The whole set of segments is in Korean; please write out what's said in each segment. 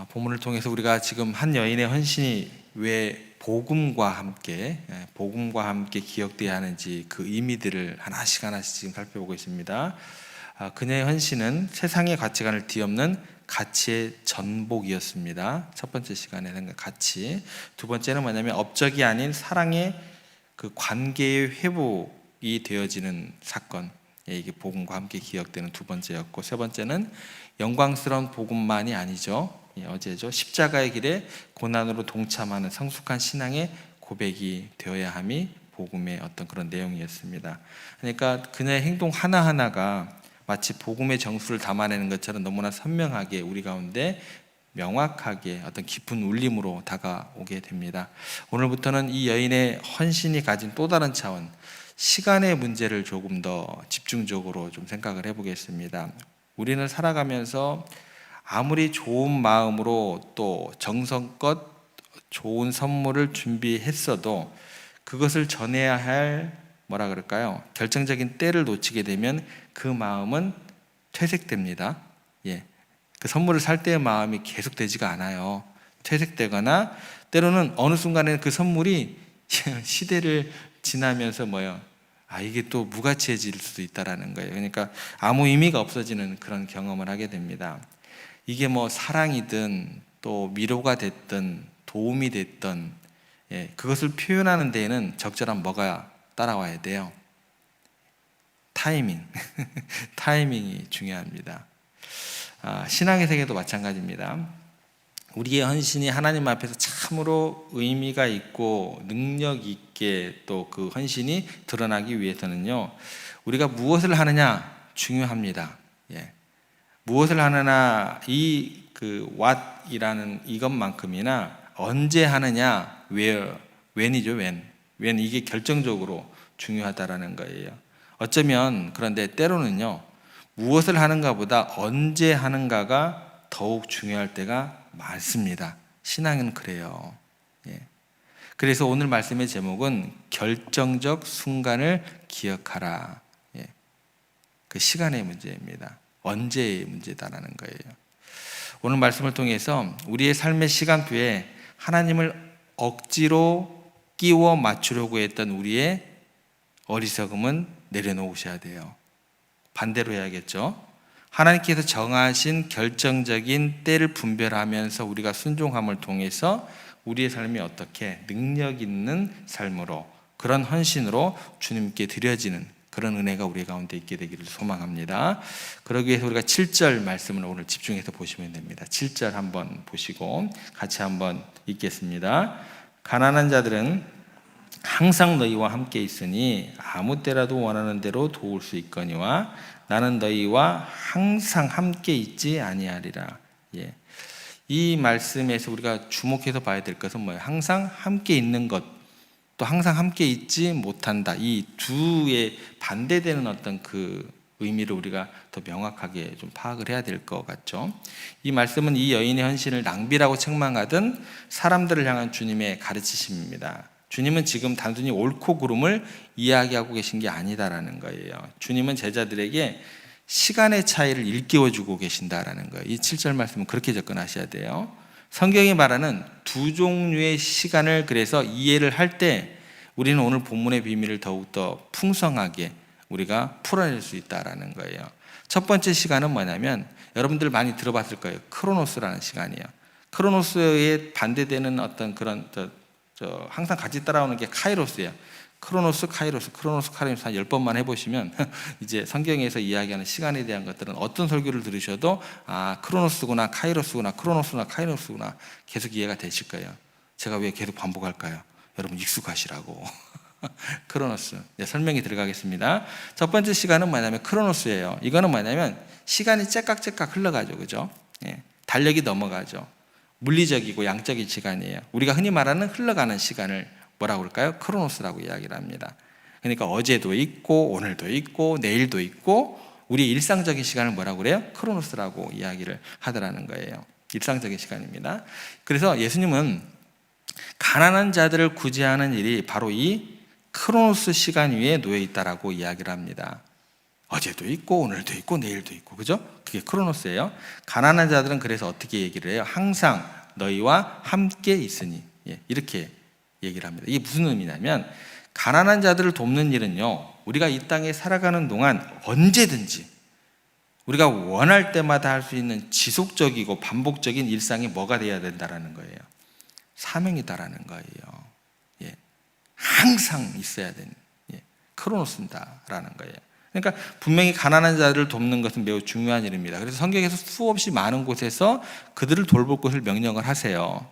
본문을 통해서 우리가 지금 한 여인의 헌신이 왜 복음과 함께 기억되어야 하는지 그 의미들을 하나씩 지금 살펴보고 있습니다. 그녀의 헌신은 세상의 가치관을 뒤엎는 가치의 전복이었습니다. 첫 번째 시간에는 가치. 두 번째는 뭐냐면 업적이 아닌 사랑의 그 관계의 회복이 되어지는 사건. 이게 복음과 함께 기억되는 두 번째였고, 세 번째는 영광스러운 복음만이 아니죠. 어제죠. 십자가의 길에 고난으로 동참하는 성숙한 신앙의 고백이 되어야 함이 복음의 어떤 그런 내용이었습니다. 그러니까 그녀의 행동 하나하나가 마치 복음의 정수를 담아내는 것처럼 너무나 선명하게 우리 가운데 명확하게 어떤 깊은 울림으로 다가오게 됩니다. 오늘부터는 이 여인의 헌신이 가진 또 다른 차원, 시간의 문제를 조금 더 집중적으로 좀 생각을 해보겠습니다. 우리는 살아가면서 아무리 좋은 마음으로 또 정성껏 좋은 선물을 준비했어도 그것을 전해야 할 결정적인 때를 놓치게 되면 그 마음은 퇴색됩니다. 그 선물을 살 때의 마음이 계속되지가 않아요. 퇴색되거나 때로는 어느 순간에 그 선물이 시대를 지나면서 이게 또 무가치해질 수도 있다라는 거예요. 그러니까 아무 의미가 없어지는 그런 경험을 하게 됩니다. 이게 사랑이든 또 위로가 됐든 도움이 됐든 그것을 표현하는 데에는 적절한 뭐가 따라와야 돼요? 타이밍. 타이밍이 중요합니다. 신앙의 세계도 마찬가지입니다. 우리의 헌신이 하나님 앞에서 참으로 의미가 있고 능력 있게 또 그 헌신이 드러나기 위해서는요, 우리가 무엇을 하느냐 중요합니다. 무엇을 하느냐, what이라는 이것만큼이나 언제 하느냐, when이죠, when 이게 결정적으로 중요하다라는 거예요. 어쩌면 그런데 때로는요, 무엇을 하는가보다 언제 하는가가 더욱 중요할 때가 많습니다. 신앙은 그래요. 그래서 오늘 말씀의 제목은 결정적 순간을 기억하라. 그 시간의 문제입니다. 언제의 문제다라는 거예요. 오늘 말씀을 통해서 우리의 삶의 시간표에 하나님을 억지로 끼워 맞추려고 했던 우리의 어리석음은 내려놓으셔야 돼요. 반대로 해야겠죠. 하나님께서 정하신 결정적인 때를 분별하면서 우리가 순종함을 통해서 우리의 삶이 어떻게 능력 있는 삶으로, 그런 헌신으로 주님께 드려지는 그런 은혜가 우리 가운데 있게 되기를 소망합니다. 그러기 위해서 우리가 7절 말씀을 오늘 집중해서 보시면 됩니다. 7절 한번 보시고 같이 한번 읽겠습니다. 가난한 자들은 항상 너희와 함께 있으니 아무 때라도 원하는 대로 도울 수 있거니와 나는 너희와 항상 함께 있지 아니하리라. 이 말씀에서 우리가 주목해서 봐야 될 것은 뭐예요? 항상 함께 있는 것, 또 항상 함께 있지 못한다. 이 두에 반대되는 어떤 그 의미를 우리가 더 명확하게 좀 파악을 해야 될 것 같죠. 이 말씀은 이 여인의 헌신을 낭비라고 책망하던 사람들을 향한 주님의 가르치심입니다. 주님은 지금 단순히 옳고 그름을 이야기하고 계신 게 아니다라는 거예요. 주님은 제자들에게 시간의 차이를 일깨워주고 계신다라는 거예요. 이 7절 말씀은 그렇게 접근하셔야 돼요. 성경이 말하는 두 종류의 시간을 그래서 이해를 할 때 우리는 오늘 본문의 비밀을 더욱더 풍성하게 우리가 풀어낼 수 있다라는 거예요. 첫 번째 시간은 뭐냐면 여러분들 많이 들어봤을 거예요. 크로노스라는 시간이에요. 크로노스에 반대되는 어떤 그런 항상 같이 따라오는 게 카이로스예요. 크로노스, 카이로스 한 10번만 해보시면 이제 성경에서 이야기하는 시간에 대한 것들은 어떤 설교를 들으셔도 크로노스구나 카이로스구나 계속 이해가 되실 거예요. 제가 왜 계속 반복할까요? 여러분 익숙하시라고. 크로노스. 설명이 들어가겠습니다. 첫 번째 시간은 뭐냐면 크로노스예요. 이거는 뭐냐면 시간이 째깍째깍 흘러가죠. 그죠? 달력이 넘어가죠. 물리적이고 양적인 시간이에요. 우리가 흔히 말하는 흘러가는 시간을 뭐라고 그럴까요? 크로노스라고 이야기를 합니다. 그러니까 어제도 있고 오늘도 있고 내일도 있고 우리 일상적인 시간을 뭐라고 그래요? 크로노스라고 이야기를 하더라는 거예요. 일상적인 시간입니다. 그래서 예수님은 가난한 자들을 구제하는 일이 바로 이 크로노스 시간 위에 놓여 있다라고 이야기를 합니다. 어제도 있고 오늘도 있고 내일도 있고, 그죠? 그게 크로노스예요. 가난한 자들은 그래서 어떻게 얘기를 해요? 항상 너희와 함께 있으니. 이렇게 얘기를 합니다. 이게 무슨 의미냐면 가난한 자들을 돕는 일은요, 우리가 이 땅에 살아가는 동안 언제든지 우리가 원할 때마다 할 수 있는 지속적이고 반복적인 일상이 뭐가 돼야 된다라는 거예요? 사명이다라는 거예요. 항상 있어야 되는 크로노스다라는 거예요. 그러니까 분명히 가난한 자들을 돕는 것은 매우 중요한 일입니다. 그래서 성경에서 수없이 많은 곳에서 그들을 돌볼 것을 명령을 하세요.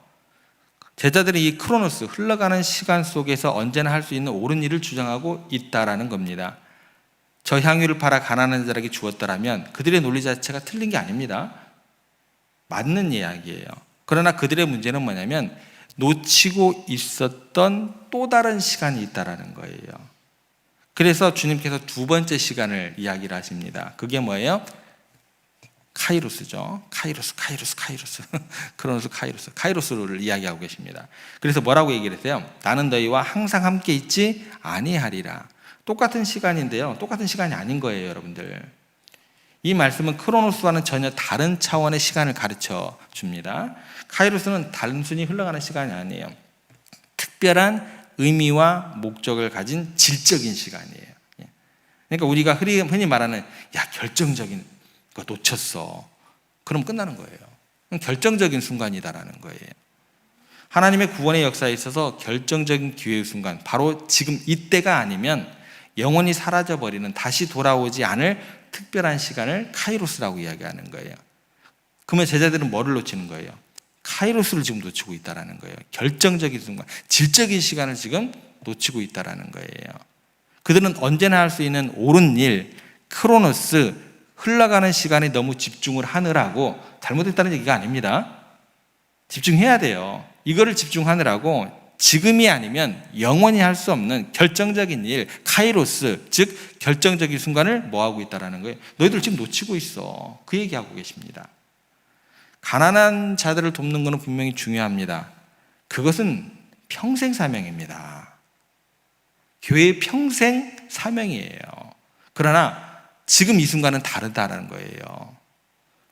제자들이 이 크로노스, 흘러가는 시간 속에서 언제나 할 수 있는 옳은 일을 주장하고 있다라는 겁니다. 저 향유를 팔아 가난한 자에게 주었더라면 그들의 논리 자체가 틀린 게 아닙니다. 맞는 이야기예요. 그러나 그들의 문제는 뭐냐면 놓치고 있었던 또 다른 시간이 있다라는 거예요. 그래서 주님께서 두 번째 시간을 이야기를 하십니다. 그게 뭐예요? 카이로스죠. 카이로스. 크로노스, 카이로스를 이야기하고 계십니다. 그래서 뭐라고 얘기를 했어요? 나는 너희와 항상 함께 있지 아니하리라. 똑같은 시간인데요, 똑같은 시간이 아닌 거예요, 여러분들. 이 말씀은 크로노스와는 전혀 다른 차원의 시간을 가르쳐 줍니다. 카이로스는 단순히 흘러가는 시간이 아니에요. 특별한 의미와 목적을 가진 질적인 시간이에요. 그러니까 우리가 흔히 말하는 결정적인 거 놓쳤어, 그럼 끝나는 거예요. 결정적인 순간이다라는 거예요. 하나님의 구원의 역사에 있어서 결정적인 기회의 순간, 바로 지금 이때가 아니면 영원히 사라져버리는, 다시 돌아오지 않을 특별한 시간을 카이로스라고 이야기하는 거예요. 그러면 제자들은 뭐를 놓치는 거예요? 카이로스를 지금 놓치고 있다는 거예요. 결정적인 순간, 질적인 시간을 지금 놓치고 있다는 거예요. 그들은 언제나 할 수 있는 옳은 일, 크로노스, 흘러가는 시간에 너무 집중을 하느라고, 잘못했다는 얘기가 아닙니다. 집중해야 돼요. 이거를 집중하느라고 지금이 아니면 영원히 할 수 없는 결정적인 일, 카이로스, 즉 결정적인 순간을 뭐하고 있다는 거예요? 너희들 지금 놓치고 있어. 그 얘기하고 계십니다. 가난한 자들을 돕는 것은 분명히 중요합니다. 그것은 평생 사명입니다. 교회의 평생 사명이에요. 그러나 지금 이 순간은 다르다는 거예요.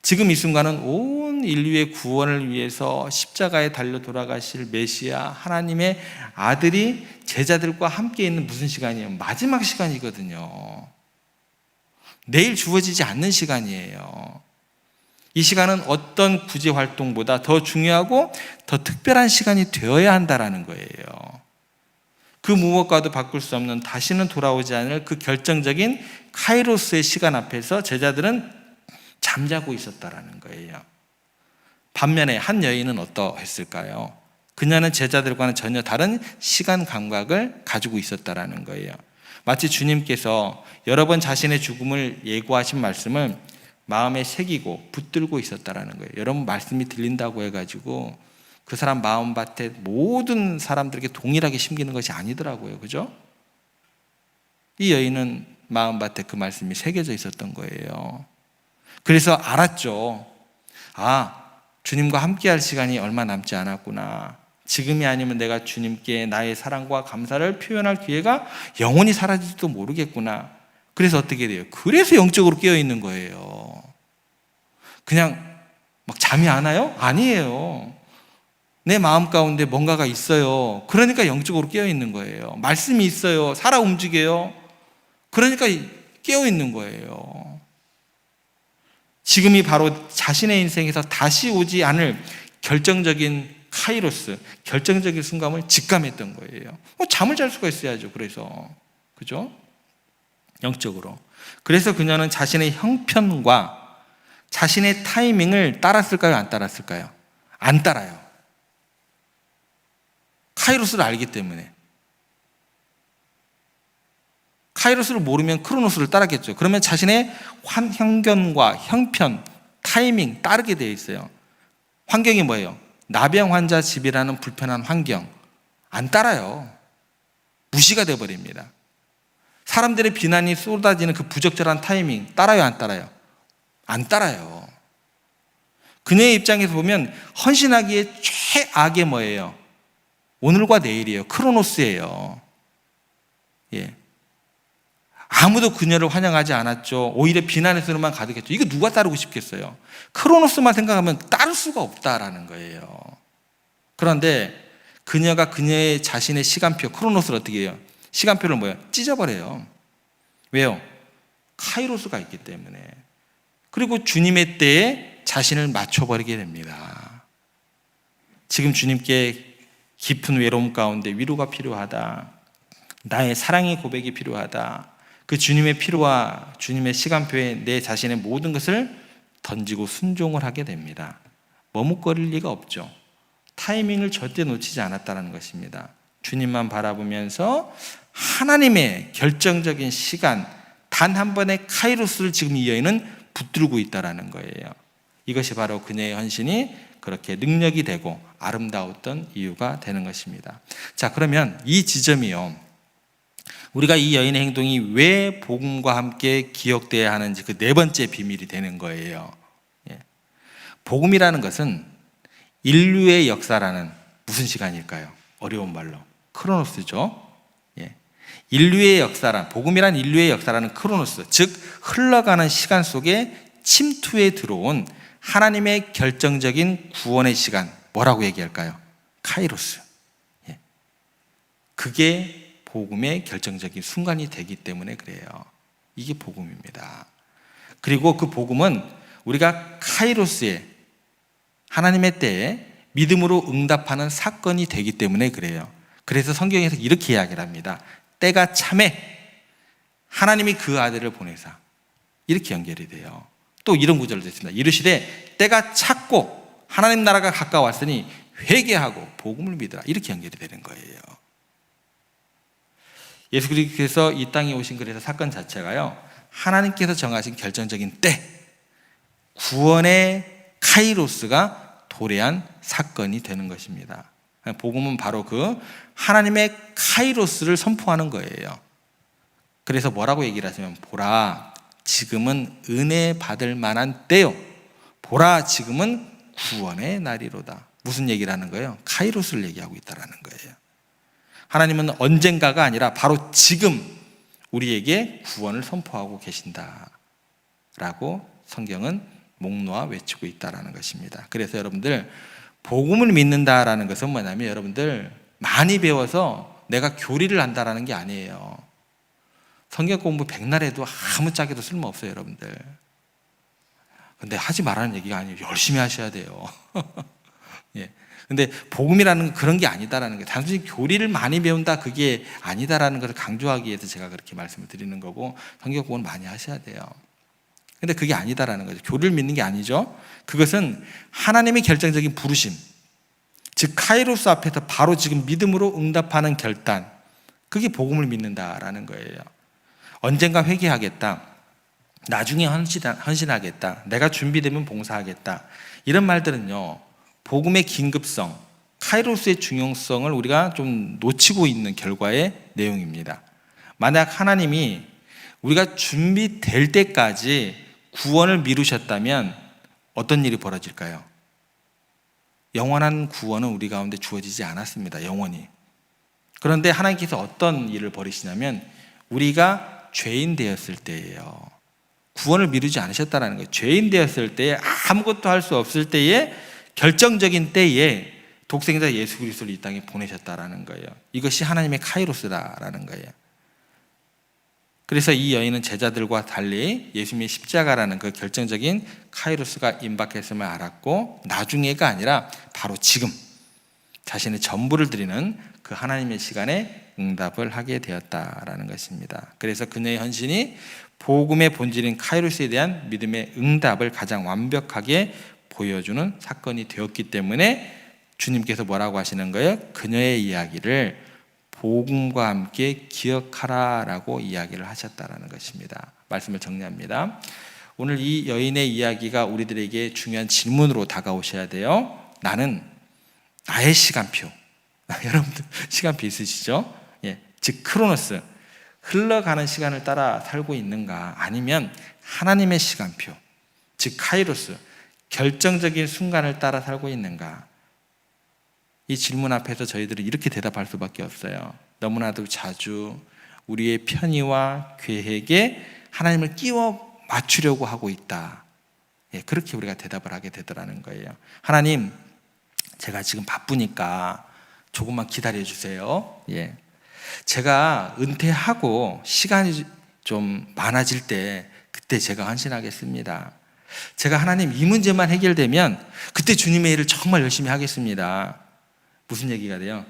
지금 이 순간은 온 인류의 구원을 위해서 십자가에 달려 돌아가실 메시아 하나님의 아들이 제자들과 함께 있는 무슨 시간이에요? 마지막 시간이거든요. 내일 주어지지 않는 시간이에요. 이 시간은 어떤 구제 활동보다 더 중요하고 더 특별한 시간이 되어야 한다는 거예요. 그 무엇과도 바꿀 수 없는, 다시는 돌아오지 않을 그 결정적인 카이로스의 시간 앞에서 제자들은 잠자고 있었다라는 거예요. 반면에 한 여인은 어떠했을까요? 그녀는 제자들과는 전혀 다른 시간 감각을 가지고 있었다라는 거예요. 마치 주님께서 여러 번 자신의 죽음을 예고하신 말씀을 마음에 새기고 붙들고 있었다라는 거예요. 여러분, 말씀이 들린다고 해가지고 그 사람 마음밭에 모든 사람들에게 동일하게 심기는 것이 아니더라고요. 그죠? 이 여인은 마음밭에 그 말씀이 새겨져 있었던 거예요. 그래서 알았죠. 주님과 함께할 시간이 얼마 남지 않았구나. 지금이 아니면 내가 주님께 나의 사랑과 감사를 표현할 기회가 영원히 사라질지도 모르겠구나. 그래서 어떻게 돼요? 그래서 영적으로 깨어있는 거예요. 그냥 막 잠이 안 와요? 아니에요. 내 마음 가운데 뭔가가 있어요. 그러니까 영적으로 깨어있는 거예요. 말씀이 있어요. 살아 움직여요. 그러니까 깨어있는 거예요. 지금이 바로 자신의 인생에서 다시 오지 않을 결정적인 카이로스, 결정적인 순간을 직감했던 거예요. 잠을 잘 수가 있어야죠. 그래서, 그죠? 영적으로. 그래서 그녀는 자신의 형편과 자신의 타이밍을 따랐을까요? 안 따랐을까요? 안 따라요. 카이로스를 알기 때문에. 카이로스를 모르면 크로노스를 따르겠죠. 그러면 자신의 환경과 형편, 타이밍 따르게 되어 있어요. 환경이 뭐예요? 나병 환자 집이라는 불편한 환경. 안 따라요. 무시가 되어버립니다. 사람들의 비난이 쏟아지는 그 부적절한 타이밍 따라요, 안 따라요? 안 따라요. 그녀의 입장에서 보면 헌신하기에 최악의 뭐예요? 오늘과 내일이에요. 크로노스예요. 예. 아무도 그녀를 환영하지 않았죠. 오히려 비난의 소리만 가득했죠. 이거 누가 따르고 싶겠어요? 크로노스만 생각하면 따를 수가 없다라는 거예요. 그런데 그녀가 그녀의 자신의 시간표, 크로노스를 어떻게 해요? 시간표를 뭐예요? 찢어버려요. 왜요? 카이로스가 있기 때문에. 그리고 주님의 때에 자신을 맞춰버리게 됩니다. 지금 주님께 깊은 외로움 가운데 위로가 필요하다. 나의 사랑의 고백이 필요하다. 그 주님의 필요와 주님의 시간표에 내 자신의 모든 것을 던지고 순종을 하게 됩니다. 머뭇거릴 리가 없죠. 타이밍을 절대 놓치지 않았다는 것입니다. 주님만 바라보면서 하나님의 결정적인 시간, 단 한 번의 카이로스를 지금 이 여인은 붙들고 있다는 거예요. 이것이 바로 그녀의 헌신이 그렇게 능력이 되고 아름다웠던 이유가 되는 것입니다. 자, 그러면 이 지점이요, 우리가 이 여인의 행동이 왜 복음과 함께 기억되어야 하는지 그 네 번째 비밀이 되는 거예요. 복음이라는 것은 인류의 역사라는 무슨 시간일까요? 어려운 말로 크로노스죠. 인류의 역사란, 복음이란 인류의 역사라는 크로노스, 즉 흘러가는 시간 속에 침투에 들어온 하나님의 결정적인 구원의 시간, 뭐라고 얘기할까요? 카이로스. 그게 복음의 결정적인 순간이 되기 때문에 그래요. 이게 복음입니다. 그리고 그 복음은 우리가 카이로스에, 하나님의 때에 믿음으로 응답하는 사건이 되기 때문에 그래요. 그래서 성경에서 이렇게 이야기를 합니다. 때가 참에 하나님이 그 아들을 보내사, 이렇게 연결이 돼요. 또 이런 구절도 있습니다. 이르시되 때가 찼고 하나님 나라가 가까웠으니 회개하고 복음을 믿으라, 이렇게 연결이 되는 거예요. 예수 그리스도께서 이 땅에 오신 그래서 사건 자체가요, 하나님께서 정하신 결정적인 때, 구원의 카이로스가 도래한 사건이 되는 것입니다. 복음은 바로 그 하나님의 카이로스를 선포하는 거예요. 그래서 뭐라고 얘기를 하시면, 보라 지금은 은혜 받을 만한 때요, 보라 지금은 구원의 날이로다. 무슨 얘기를 하는 거예요? 카이로스를 얘기하고 있다는 거예요. 하나님은 언젠가가 아니라 바로 지금 우리에게 구원을 선포하고 계신다라고 성경은 목놓아 외치고 있다는 것입니다. 그래서 여러분들, 복음을 믿는다라는 것은 뭐냐면, 여러분들 많이 배워서 내가 교리를 안다라는 게 아니에요. 성경 공부 백날 해도 아무짝에도 쓸모없어요, 여러분들. 근데 하지 말라는 얘기가 아니에요. 열심히 하셔야 돼요. 근데 복음이라는 건 그런 게 아니다라는 게, 단순히 교리를 많이 배운다 그게 아니다라는 것을 강조하기 위해서 제가 그렇게 말씀을 드리는 거고, 성경 공부는 많이 하셔야 돼요. 근데 그게 아니다라는 거죠. 교리를 믿는 게 아니죠. 그것은 하나님의 결정적인 부르심, 즉 카이로스 앞에서 바로 지금 믿음으로 응답하는 결단, 그게 복음을 믿는다라는 거예요. 언젠가 회개하겠다, 나중에 헌신하겠다, 내가 준비되면 봉사하겠다, 이런 말들은요, 복음의 긴급성, 카이로스의 중요성을 우리가 좀 놓치고 있는 결과의 내용입니다. 만약 하나님이 우리가 준비될 때까지 구원을 미루셨다면 어떤 일이 벌어질까요? 영원한 구원은 우리 가운데 주어지지 않았습니다. 영원히. 그런데 하나님께서 어떤 일을 벌이시냐면, 우리가 죄인 되었을 때예요. 구원을 미루지 않으셨다는 거예요. 죄인 되었을 때에, 아무것도 할 수 없을 때에, 결정적인 때에 독생자 예수 그리스도를 이 땅에 보내셨다라는 거예요. 이것이 하나님의 카이로스다라는 거예요. 그래서 이 여인은 제자들과 달리 예수님의 십자가라는 그 결정적인 카이로스가 임박했음을 알았고, 나중에가 아니라 바로 지금 자신의 전부를 드리는 그 하나님의 시간에 응답을 하게 되었다라는 것입니다. 그래서 그녀의 헌신이 복음의 본질인 카이로스에 대한 믿음의 응답을 가장 완벽하게 보여주는 사건이 되었기 때문에 주님께서 뭐라고 하시는 거예요? 그녀의 이야기를 복음과 함께 기억하라라고 이야기를 하셨다라는 것입니다. 말씀을 정리합니다. 오늘 이 여인의 이야기가 우리들에게 중요한 질문으로 다가오셔야 돼요. 나는 나의 시간표, 여러분들 시간표 있으시죠? 즉 크로노스, 흘러가는 시간을 따라 살고 있는가, 아니면 하나님의 시간표, 즉 카이로스, 결정적인 순간을 따라 살고 있는가? 이 질문 앞에서 저희들은 이렇게 대답할 수밖에 없어요. 너무나도 자주 우리의 편의와 계획에 하나님을 끼워 맞추려고 하고 있다. 예, 그렇게 우리가 대답을 하게 되더라는 거예요. 하나님, 제가 지금 바쁘니까 조금만 기다려 주세요. 예. 제가 은퇴하고 시간이 좀 많아질 때 그때 제가 헌신하겠습니다. 제가 하나님 이 문제만 해결되면 그때 주님의 일을 정말 열심히 하겠습니다. 무슨 얘기가 돼요?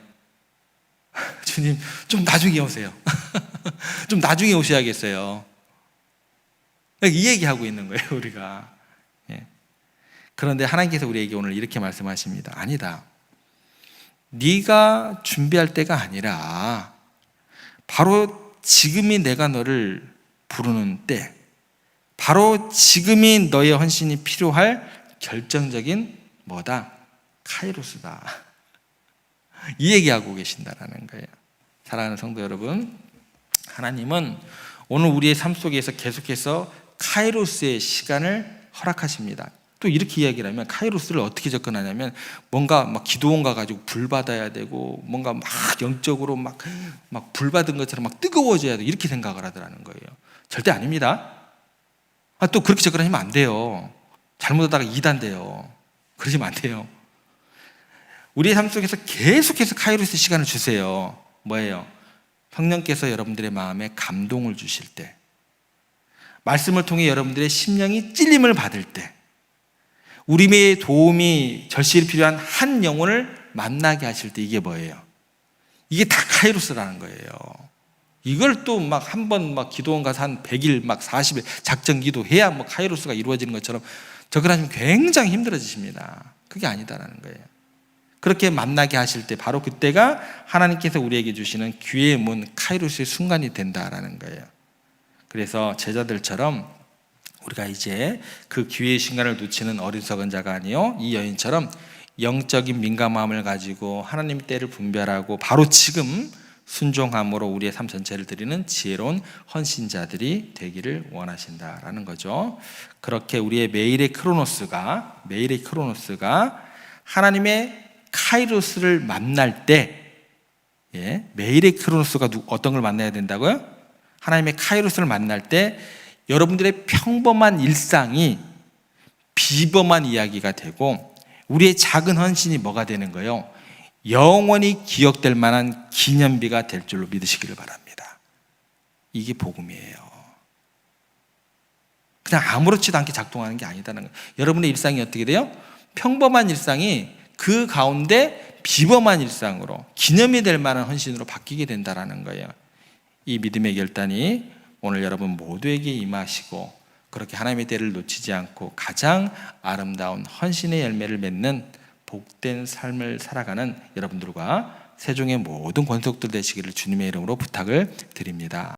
주님 좀 나중에 오세요. 좀 나중에 오셔야겠어요. 이 얘기하고 있는 거예요, 우리가. 예. 그런데 하나님께서 우리에게 오늘 이렇게 말씀하십니다. 아니다. 네가 준비할 때가 아니라 바로 지금이 내가 너를 부르는 때, 바로 지금이 너의 헌신이 필요할 결정적인 뭐다? 카이로스다. 이 얘기하고 계신다라는 거예요. 사랑하는 성도 여러분, 하나님은 오늘 우리의 삶 속에서 계속해서 카이로스의 시간을 허락하십니다. 또 이렇게 이야기를 하면 카이로스를 어떻게 접근하냐면 뭔가 막 기도원 가가지고 불 받아야 되고 뭔가 막 영적으로 막 불 받은 것처럼 막 뜨거워져야 돼 이렇게 생각을 하더라는 거예요. 절대 아닙니다. 또 그렇게 접근하시면 안 돼요. 잘못하다가 이단돼요. 그러시면 안 돼요. 우리의 삶 속에서 계속해서 카이로스의 시간을 주세요. 뭐예요? 성령께서 여러분들의 마음에 감동을 주실 때, 말씀을 통해 여러분들의 심령이 찔림을 받을 때, 우리의 도움이 절실히 필요한 한 영혼을 만나게 하실 때, 이게 뭐예요? 이게 다 카이로스라는 거예요. 이걸 또 막 한 번 막 기도원 가서 한 100일 막 40일 작정 기도해야 뭐 카이로스가 이루어지는 것처럼 접근하시면 굉장히 힘들어지십니다. 그게 아니다라는 거예요. 그렇게 만나게 하실 때 바로 그때가 하나님께서 우리에게 주시는 기회의 문, 카이로스의 순간이 된다라는 거예요. 그래서 제자들처럼 우리가 이제 그 기회의 순간을 놓치는 어리석은 자가 아니요, 이 여인처럼 영적인 민감함을 가지고 하나님 때를 분별하고 바로 지금 순종함으로 우리의 삶 전체를 드리는 지혜로운 헌신자들이 되기를 원하신다라는 거죠. 그렇게 우리의 매일의 크로노스가 하나님의 카이로스를 만날 때, 예, 매일의 크로노스가 어떤 걸 만나야 된다고요? 하나님의 카이로스를 만날 때 여러분들의 평범한 일상이 비범한 이야기가 되고 우리의 작은 헌신이 뭐가 되는 거예요? 영원히 기억될 만한 기념비가 될 줄로 믿으시기를 바랍니다. 이게 복음이에요. 그냥 아무렇지도 않게 작동하는 게 아니다는 거예요. 여러분의 일상이 어떻게 돼요? 평범한 일상이 그 가운데 비범한 일상으로 기념이 될 만한 헌신으로 바뀌게 된다는 거예요. 이 믿음의 결단이 오늘 여러분 모두에게 임하시고 그렇게 하나님의 때를 놓치지 않고 가장 아름다운 헌신의 열매를 맺는 복된 삶을 살아가는 여러분들과 세종의 모든 권속들 되시기를 주님의 이름으로 부탁을 드립니다.